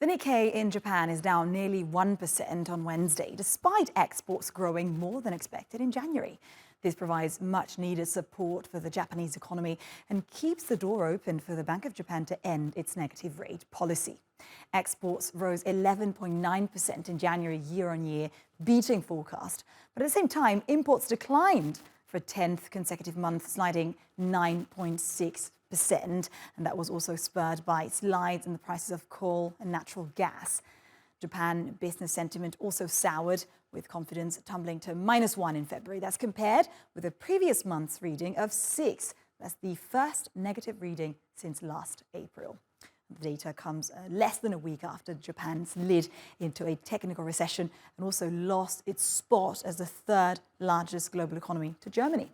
The Nikkei in Japan is down nearly 1% on Wednesday, despite exports growing more than expected in January. This provides much needed support for the Japanese economy and keeps the door open for the Bank of Japan to end its negative rate policy. Exports rose 11.9% in January year on year, beating forecast. But at the same time, imports declined for a 10th consecutive month, sliding 9.6%. And that was also spurred by slides in the prices of coal and natural gas. Japan business sentiment also soured, with confidence tumbling to -1 in February. That's compared with the previous month's reading of 6. That's the first negative reading since last April. The data comes less than a week after Japan slid into a technical recession and also lost its spot as the third largest global economy to Germany.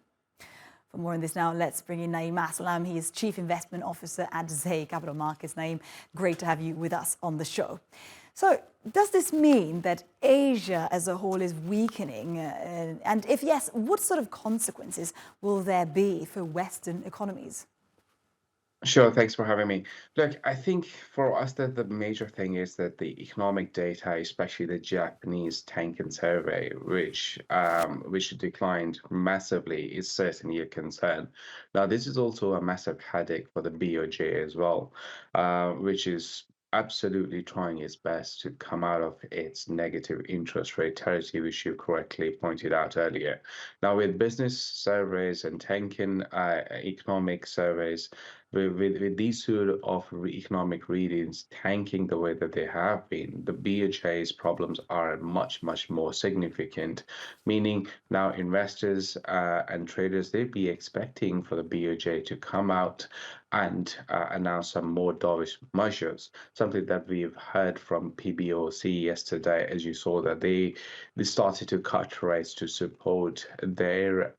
For more on this now, let's bring in Naeem Aslam. He is Chief Investment Officer at Zay Capital Markets. Naeem, great to have you with us on the show. So does this mean that Asia as a whole is weakening? And if yes, what sort of consequences will there be for Western economies? Sure, thanks for having me. Look, I think for us that the major thing is that the economic data, especially the Japanese Tankan survey, which declined massively, is certainly a concern. Now, this is also a massive headache for the BOJ as well, which is absolutely trying its best to come out of its negative interest rate territory, which you correctly pointed out earlier. Now, with business surveys and Tankan economic surveys, with these sort of economic readings tanking the way that they have been, the BHA's problems are much, much more significant, meaning now investors and traders, they'd be expecting for the BOJ to come out and announce some more dovish measures, something that we've heard from PBOC yesterday, as you saw that they started to cut rates to support their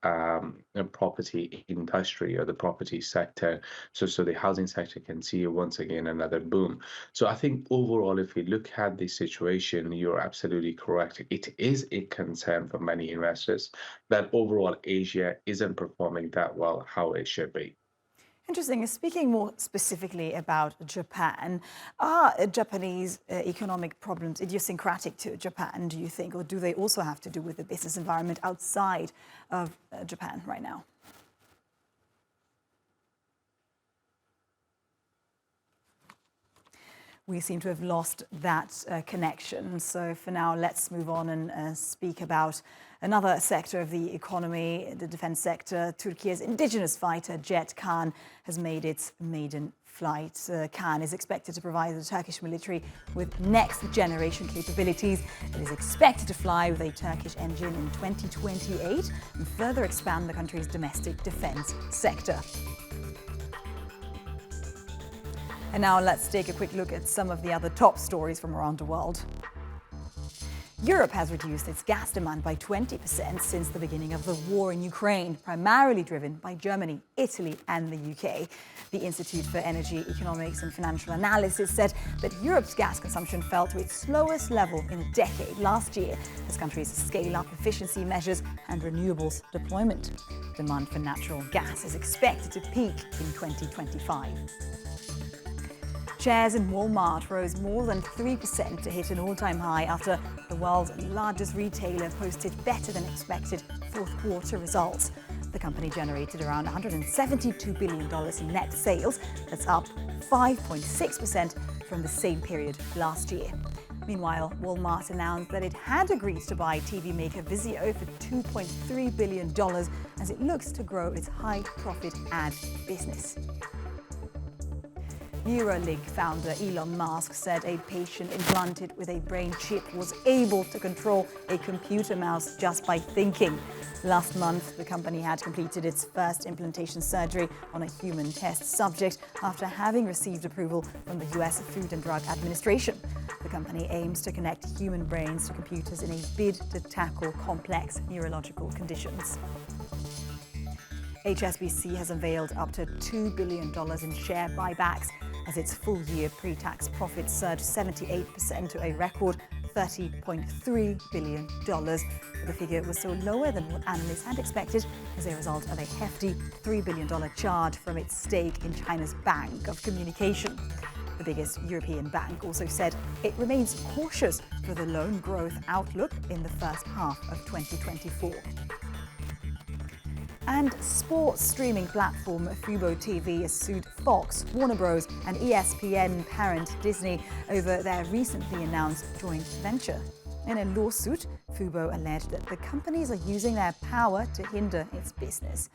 property industry or the property sector, so the housing sector can see once again another boom. So I think overall, if we look at the situation, you're absolutely correct. It is a concern for many investors that overall Asia isn't performing that well how it should be. Interesting. Speaking more specifically about Japan, are Japanese economic problems idiosyncratic to Japan, do you think, or do they also have to do with the business environment outside of Japan right now? We seem to have lost that connection. So for now, let's move on and speak about another sector of the economy, the defense sector. Turkey's indigenous fighter jet Khan has made its maiden flight. Khan is expected to provide the Turkish military with next-generation capabilities. It is expected to fly with a Turkish engine in 2028 and further expand the country's domestic defense sector. And now let's take a quick look at some of the other top stories from around the world. Europe has reduced its gas demand by 20% since the beginning of the war in Ukraine, primarily driven by Germany, Italy and the UK. The Institute for Energy, Economics and Financial Analysis said that Europe's gas consumption fell to its slowest level in a decade last year as countries scale up efficiency measures and renewables deployment. Demand for natural gas is expected to peak in 2025. Shares in Walmart rose more than 3% to hit an all-time high after the world's largest retailer posted better than expected fourth quarter results. The company generated around $172 billion in net sales. That's up 5.6% from the same period last year. Meanwhile, Walmart announced that it had agreed to buy TV maker Vizio for $2.3 billion as it looks to grow its high-profit ad business. Neuralink founder Elon Musk said a patient implanted with a brain chip was able to control a computer mouse just by thinking. Last month, the company had completed its first implantation surgery on a human test subject after having received approval from the US Food and Drug Administration. The company aims to connect human brains to computers in a bid to tackle complex neurological conditions. HSBC has unveiled up to $2 billion in share buybacks as its full-year pre-tax profits surged 78% to a record $30.3 billion. The figure was still lower than what analysts had expected as a result of a hefty $3 billion charge from its stake in China's Bank of Communication. The biggest European bank also said it remains cautious for the loan growth outlook in the first half of 2024. And sports streaming platform Fubo TV has sued Fox, Warner Bros. And ESPN parent Disney over their recently announced joint venture. In a lawsuit, Fubo alleged that the companies are using their power to hinder its business.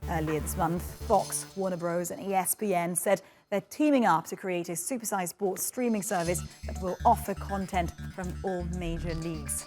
Earlier this month, Fox, Warner Bros. And ESPN said they're teaming up to create a supersized sports streaming service that will offer content from all major leagues.